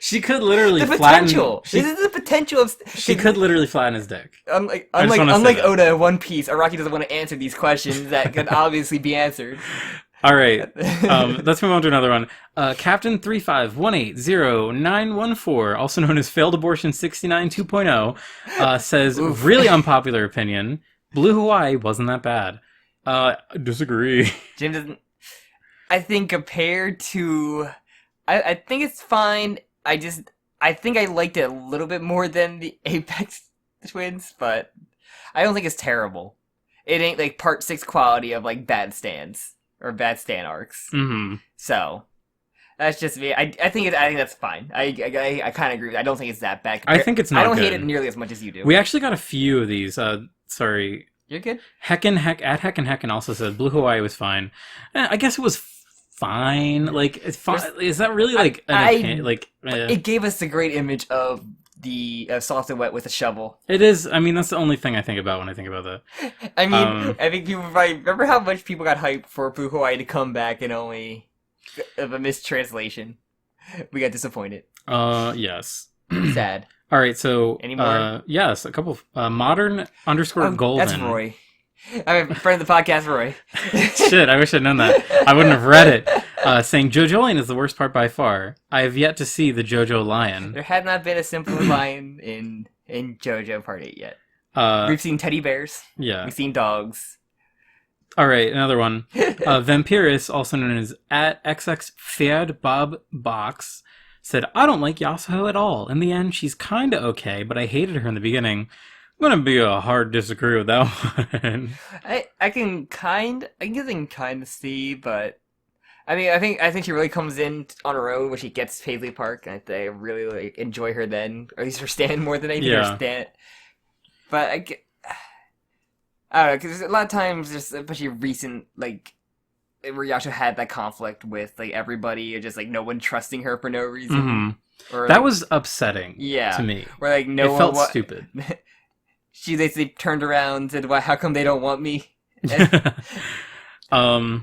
She could literally flatten. This is the potential of. She could literally flatten his dick. Unlike Oda in One Piece, Araki doesn't want to answer these questions that could obviously be answered. All right, let's move on to another one. Captain 351809114, also known as Failed Abortion 69 2.0, says, really unpopular opinion, Blue Hawaii wasn't that bad. Disagree. Jim doesn't. I think compared to, I think it's fine. I think I liked it a little bit more than the Apex Twins, but I don't think it's terrible. It ain't like Part 6 quality of like bad stands or bad stand arcs. Mm-hmm. So that's just me. I think that's fine. I kind of agree. I don't think it's that bad. I think it's not. I don't good. hate it nearly as much as you do. We actually got a few of these. Sorry. You're good. Heckin also said Blue Hawaii was fine. I guess it was fine. Like, it's fine. Is that really like It gave us a great image of the soft and wet with a shovel. It is. I mean, that's the only thing I think about when I think about that. I mean, I think people probably remember how much people got hyped for Blue Hawaii to come back and only of a mistranslation. We got disappointed. Yes. Sad. All right, so any more? Yes, a couple. Modern_Golden. That's Roy. I'm a friend of the podcast, Roy. Shit, I wish I'd known that. I wouldn't have read it. Saying JoJolion is the worst part by far. I have yet to see the JoJo lion. There had not been a simple lion in JoJo Part 8 yet. We've seen teddy bears. Yeah. We've seen dogs. All right, another one. Vampirus, also known as @xxFeardBobBox, said, I don't like Yasuho at all. In the end, she's kinda okay, but I hated her in the beginning. I'm gonna be a hard disagree with that one. I can kind of see, but I mean, I think she really comes in on her own when she gets Paisley Park, and I really enjoy her then, or at least her stand more than I do her stand. But I don't know, because a lot of times, just especially recent, like, where Yasha had that conflict with like everybody, or just like no one trusting her for no reason. Mm-hmm. Or, that was upsetting. To me, where like it felt stupid. She basically turned around and said, "Well, how come they don't want me?" All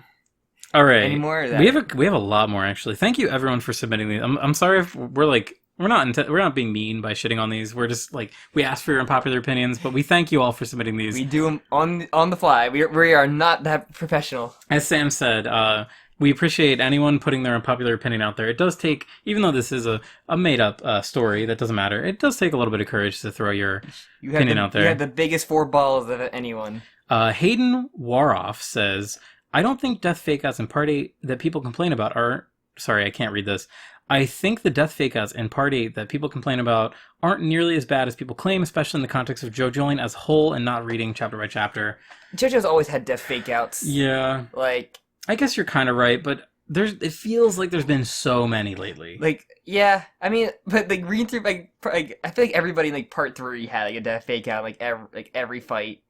right. Any more? We have a lot more actually. Thank you everyone for submitting these. I'm sorry if we're not being mean by shitting on these. We're just like, we ask for your unpopular opinions, but we thank you all for submitting these. We do them on the fly. We are not that professional. As Sam said, we appreciate anyone putting their unpopular opinion out there. It does take, even though this is a made up story, that doesn't matter. It does take a little bit of courage to throw your opinion out there. You have the biggest 4 balls of anyone. Hayden Waroff says, I don't think death fake outs in Part 8 that people complain about are... Sorry, I can't read this. I think the death fake outs in Part 8 that people complain about aren't nearly as bad as people claim, especially in the context of JoJolion as a whole and not reading chapter by chapter. JoJo's always had death fake outs. Yeah. Like... I guess you're kind of right, but it feels like there's been so many lately. Like, yeah, I mean, but like reading through like I feel like everybody in like Part 3 had like a death fake out every fight,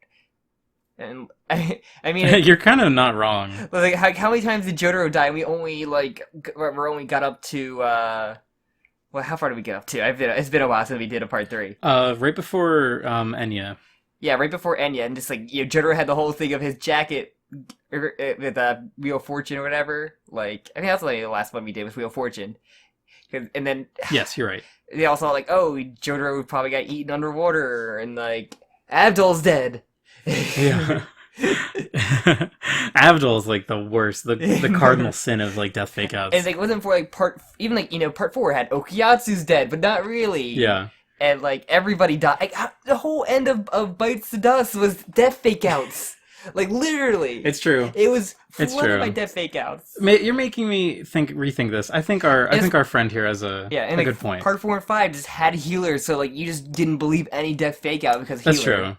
and I mean you're kind of not wrong. Like how many times did Jotaro die? We only got up to well, how far did we get up to? It's been a while since we did a Part 3. Right before Enya. Yeah, right before Enya, and just like Jotaro had the whole thing of his jacket with Wheel of Fortune or whatever. Like, I think that's like the last one we did was Wheel of Fortune. And then yes, you're right. They also like, Jotaro probably got eaten underwater, and like Abdul's dead. Yeah. Abdul's like the worst, the cardinal sin of like death fake outs. And like, it wasn't for like Part 4 had Okuyatsu's dead, but not really. Yeah. And like everybody died. Like, the whole end of Bites the Dust was death fake outs. Like, literally. It's true. It was It's flooded true. by dead fake outs. You're making me rethink this. I think our friend here has a And good point. Part 4 and 5 just had healers, so like you just didn't believe any death fake out because healer. That's true.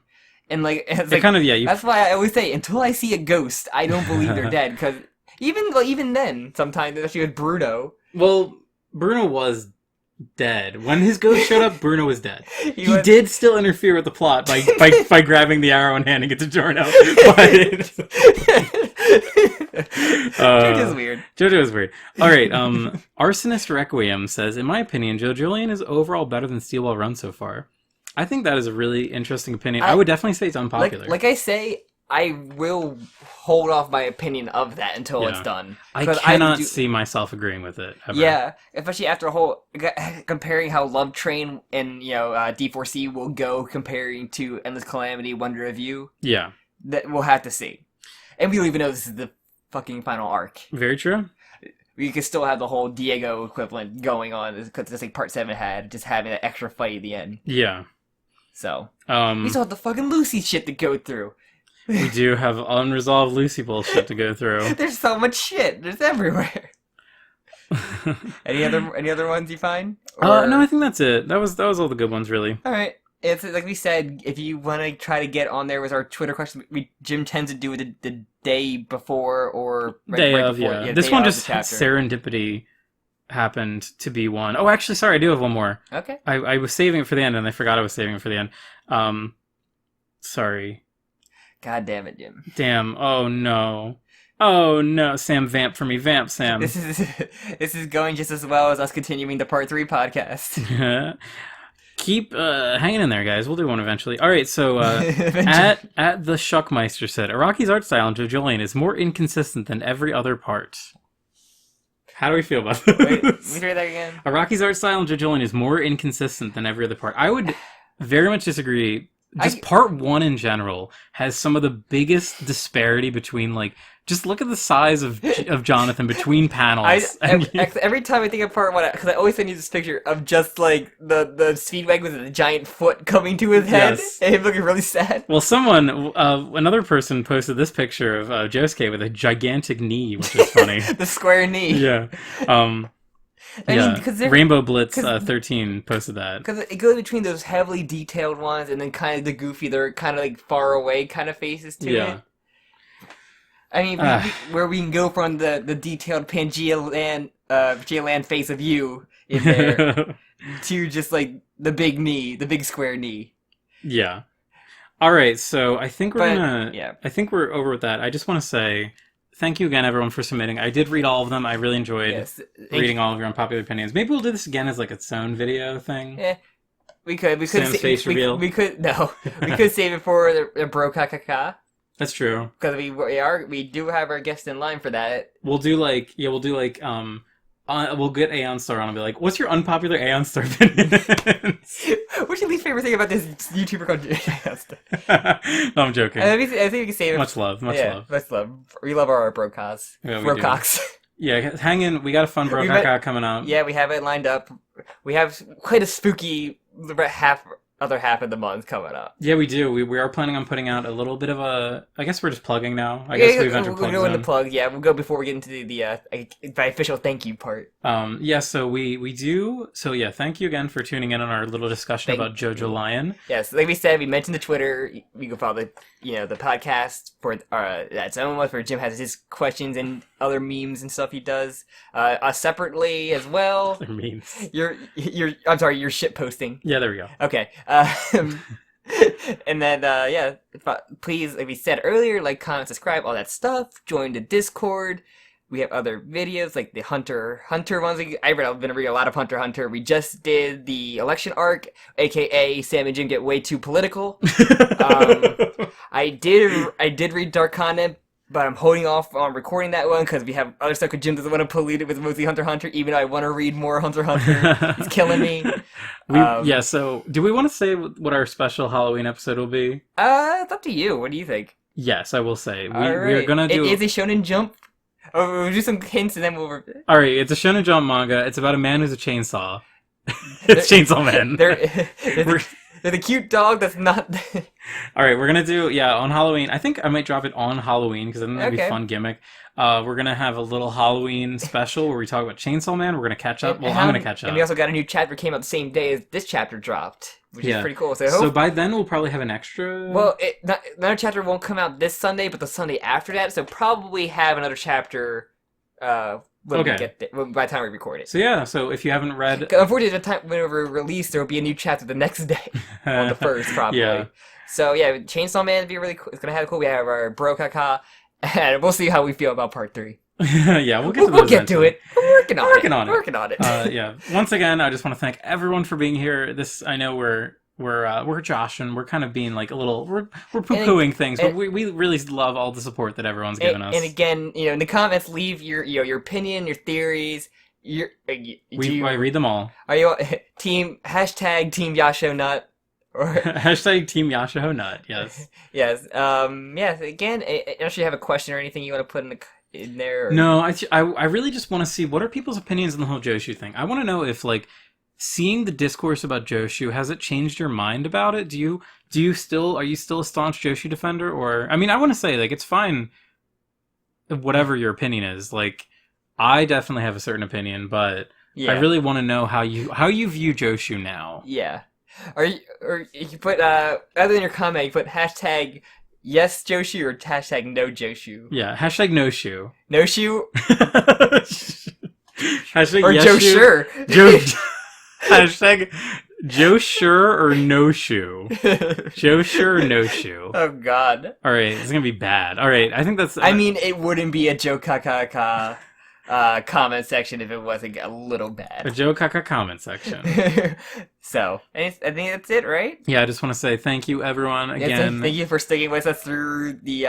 And like it's It kind of that's why I always say until I see a ghost, I don't believe they're dead because even then sometimes especially with Bruno. Well, Bruno was dead when his ghost showed up. Bruno was dead. He was... did still interfere with the plot by grabbing the arrow and handing it to Giorno. JoJo's weird. JoJo is weird. All right. Arsonist Requiem says, in my opinion, JoJolion is overall better than Steel Ball Run so far. I think that is a really interesting opinion. I would definitely say it's unpopular. Like I say, I will hold off my opinion of that until it's done. I cannot see myself agreeing with it. Ever. Yeah, especially after a whole comparing how Love Train and D4C will go comparing to Endless Calamity, Wonder of You. Yeah, that we'll have to see, and we don't even know this is the fucking final arc. Very true. We could still have the whole Diego equivalent going on because it's like Part 7 had just having that extra fight at the end. Yeah. So we still have the fucking Lucy shit to go through. We do have unresolved Lucy bullshit to go through. There's so much shit. There's everywhere. Any other ones you find? No, I think that's it. That was all the good ones, really. All right. It's like we said. If you want to try to get on there with our Twitter question, Jim tends to do it the day before or day of. Before. Yeah, this one just serendipity happened to be one. Oh, actually, sorry, I do have one more. Okay. I was saving it for the end, and I forgot I was saving it for the end. Sorry. God damn it, Jim. Damn. Oh, no. Oh, no. Sam, vamp for me. Vamp, Sam. This is going just as well as us continuing the Part 3 podcast. Keep hanging in there, guys. We'll do one eventually. All right, so at the Shuckmeister said, Araki's art style in JoJolion is more inconsistent than every other part. How do we feel about this? Wait, let me try that again. Araki's art style in JoJolion is more inconsistent than every other part. I would very much disagree. Just part 1 in general has some of the biggest disparity between, like, just look at the size of Jonathan between panels. Every time I think of part 1, because I always send you this picture of just, like, the Speedwag with a giant foot coming to his head, and him looking really sad. Well, another person posted this picture of Josuke with a gigantic knee, which is funny. The square knee. Yeah. Rainbow Blitz 13 posted that. Because it goes between those heavily detailed ones and then kind of the goofy, they're kind of like far away kind of faces to it. I mean, where we can go from the detailed Pangea Land face of you in there to just like the big knee, the big square knee. Yeah. All right, so I think I think we're over with that. I just want to say thank you again, everyone, for submitting. I did read all of them. I really enjoyed reading all of your unpopular opinions. Maybe we'll do this again as like its own video thing. Yeah, we could. Sam's face reveal. We could save it for the Jokakaka. That's true. Because we do have our guest in line for that. We'll get Aeon Star on and be like, what's your unpopular Aeon Star opinions? What's your least favorite thing about this YouTuber called Aeon Star? No, I'm joking. I think we can save it. Much love. Much love. We love our Brocos. Yeah, Brococks. Yeah, hang in. We got a fun Jokakaka coming up. Yeah, we have it lined up. We have quite a spooky other half of the month coming up. Yeah, we do. We are planning on putting out a little bit of a... I guess we're just plugging now. I guess we've entered plugs. We'll go into plugs. Yeah, we'll go before we get into the official thank you part. Yeah, so we do... So yeah, thank you again for tuning in on our little discussion about JoJolion. Yes, like we said, we mentioned the Twitter. You can follow the podcast for that's own one where Jim has his questions and other memes and stuff he does. Separately as well. Other memes. I'm sorry, your shit posting. Yeah, there we go. Okay. And then, please, like we said earlier, like, comment, subscribe, all that stuff. Join the Discord. We have other videos, like the Hunter ones. I've been reading a lot of Hunter. We just did the election arc, aka Sam and Jim get way too political. I did read Dark Continent, but I'm holding off on recording that one because we have other stuff with Jim doesn't want to pollute it with mostly Hunter, even though I want to read more Hunter. It's killing me. So do we want to say what our special Halloween episode will be? It's up to you. What do you think? Yes, I will say. We are going to do... Is a Shonen Jump? We'll do some hints and then we'll... Alright, it's a Shonen Jump manga. It's about a man who's a chainsaw. It's Chainsaw Man. There's There's a cute dog that's not. All right, we're gonna do on Halloween. I think I might drop it on Halloween because I think that'd be a fun gimmick. We're gonna have a little Halloween special where we talk about Chainsaw Man. We're gonna catch up. Well, I'm gonna catch up. And we also got a new chapter came out the same day as this chapter dropped, which is pretty cool. So by then we'll probably have an extra. Well, another chapter won't come out this Sunday, but the Sunday after that. So probably have another chapter. When we get there, by the time we record it. So so if you haven't read, unfortunately, the time whenever we release, there will be a new chapter the next day on the 1st, probably. So Chainsaw Man would be really cool. It's gonna have cool. We have our Jokakaka, and we'll see how we feel about part 3. We'll get to it. We're working on it. Once again, I just want to thank everyone for being here. I know we're Josh, and we're kind of being like a little we're poo-pooing things, but we really love all the support that everyone's given us. And again, in the comments, leave your opinion, your theories. I read them all. Are you team #TeamYashoNut or #TeamYashoNut? Yes. Yes. Again, unless you have a question or anything you want to put in there. Or... No, I really just want to see what are people's opinions on the whole Joshu thing. I want to know if seeing the discourse about Joshu, has it changed your mind about it? Are you still a staunch Joshu defender? Or I mean, I want to say it's fine whatever your opinion is. I definitely have a certain opinion, but I really want to know how you view Joshu now. Yeah. Or you put other than your comment, you put #yes Joshu or #no Joshu. Yeah, #no-shoe. No shoe. Or Joe Sure. Joe Sure or No Shoe. Joe Sure or No Shoe. Oh God. All right, it's gonna be bad. All right, I think that's. I mean, it wouldn't be a Jokakaka comment section if it wasn't a little bad. A Jokakaka comment section. So, I think that's it, right? Yeah, I just want to say thank you, everyone, again. Thank you for sticking with us through the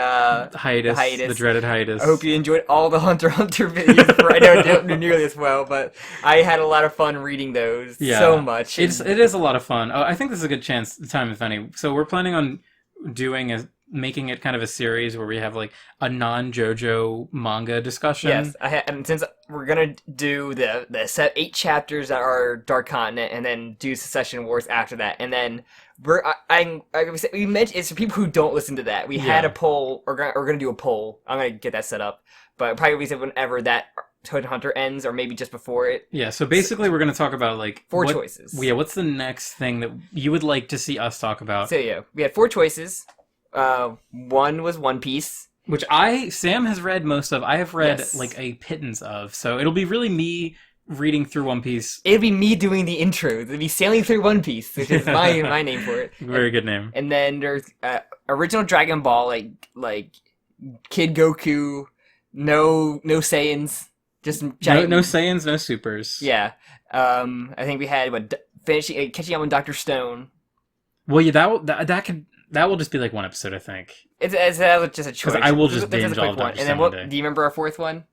hiatus, the dreaded hiatus. I hope you enjoyed all the Hunter x Hunter videos. I know I didn't do nearly as well, but I had a lot of fun reading those so much. It is a lot of fun. I think this is a good time, if any. So we're planning on making it kind of a series where we have a non-JoJo manga discussion. Yes, and since we're gonna do the 8 chapters that are Dark Continent, and then do Secession Wars after that, and then we mentioned it's for people who don't listen to that. We had a poll. We're gonna do a poll. I'm gonna get that set up, but probably whenever that Hunter ends, or maybe just before it. Yeah. So basically, we're gonna talk about 4 choices. Yeah. What's the next thing that you would like to see us talk about? So we had 4 choices. One was One Piece, which Sam has read most of. I have read a pittance of, so it'll be really me reading through One Piece. It'll be me doing the intro. It'll be sailing through One Piece, which is my name for it. Very good name. And then there's original Dragon Ball, like Kid Goku, no Saiyans, just giant. No Saiyans, no Supers. Yeah. I think we had catching up on Dr. Stone. Well, yeah, that will just be one episode, I think. It's just a choice. I will just binge all of Dr. Stone. And then do you remember our 4th one?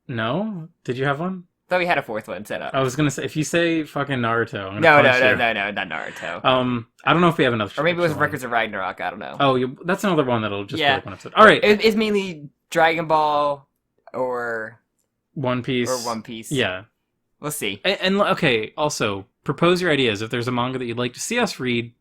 No? Did you have one? I thought we had a 4th one set up. I was gonna say, if you say fucking Naruto, I'm No, punch you. not Naruto. I don't know if we have enough. Or maybe it was Records of Ragnarok, I don't know. Oh, that's another one that'll just be one episode. Alright. It's mainly Dragon Ball or One Piece. Yeah. We'll see. And okay, also, propose your ideas. If there's a manga that you'd like to see us read,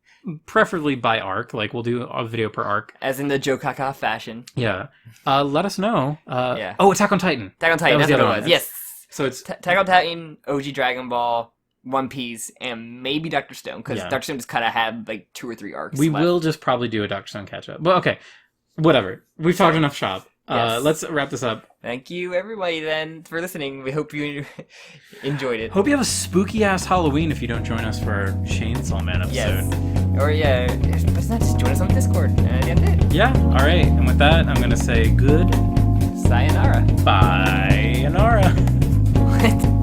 preferably by arc, we'll do a video per arc, as in the Jokakaka fashion. Yeah. Let us know. Oh, Attack on Titan. That's what it was. Yes. So it's Attack on Titan, OG Dragon Ball, One Piece, and maybe Dr. Stone, because Dr. Stone just kind of had 2 or 3 arcs. We will just probably do a Dr. Stone catch up. But okay, whatever. We've talked enough shop. Let's wrap this up. Thank you, everybody, then, for listening. We hope you enjoyed it. Hope you have a spooky-ass Halloween if you don't join us for our Chainsaw Man episode. Yes. Or, but not just join us on Discord. And that's it. Yeah, all right. And with that, I'm going to say good. Sayonara. Bye. Sayonara. What?